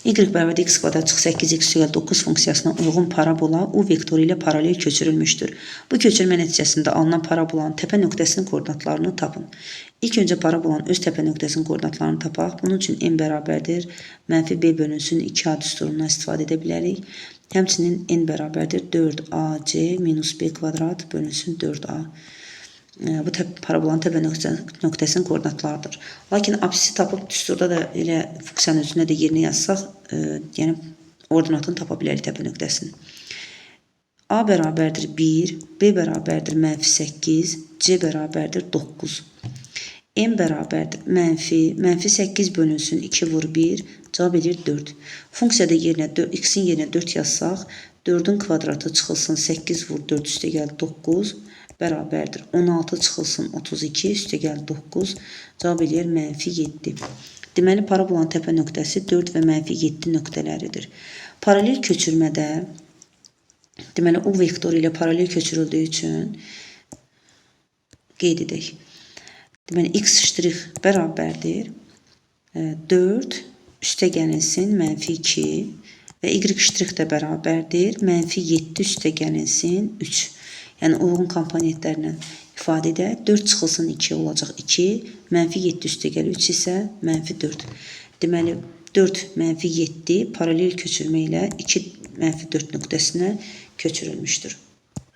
Y bərabər x kvadrat çıx 8x üstəgəl 9 funksiyasına uyğun parabola u vektoru ilə paralel köçürülmüşdür. Bu köçürmə nəticəsində alınan parabolanın təpə nöqtəsinin koordinatlarını tapın. İlk öncə parabolanın öz təpə nöqtəsinin koordinatlarını tapaq. Bunun üçün n bərabərdir mənfi b bölünsün 2a düsturundan istifadə edə bilərik. Həmçinin n bərabərdir 4ac minus b kvadrat bölünsün 4a. Bu parabolanın təpə nöqtəsinin koordinatlarıdır. Lakin absisi tapıb düsturda da elə funksiyanın özünə də yerinə yazsaq, yəni ordinatını tapa bilərik təpə nöqtəsini. A bərabərdir 1, B bərabərdir mənfi 8, C bərabərdir 9. M bərabərdir mənfi 8 bölünsün 2 vur 1, cavab edir 4. Funksiyada x-in yerinə 4 yazsaq, 4-ün kvadratı çıxılsın 8 vur 4 üstəgəl 9 bərabərdir. 16 çıxılsın 32 üstəgəl 9 cavab edir mənfi 7. Deməli, parabolanın təpə nöqtəsi 4 və mənfi 7 nöqtələridir. Paralel köçürmədə, deməli, u vektoru ilə paralel köçürüldüyü üçün qeyd edək. Deməli, x ştrix bərabərdir 4 üstəgəlinsin mənfi 2 və y ştrix də bərabərdir mənfi 7 üstəgəlinsin 3. Yəni, uyğun komponentlərlə ifadə edək. 4 çıxılsın 2 olacaq 2, mənfi 7 üstəgəl 3 isə mənfi 4. Deməli, 4 mənfi 7 paralel köçürmə ilə 2 mənfi 4 nöqtəsinə köçürülmüşdür.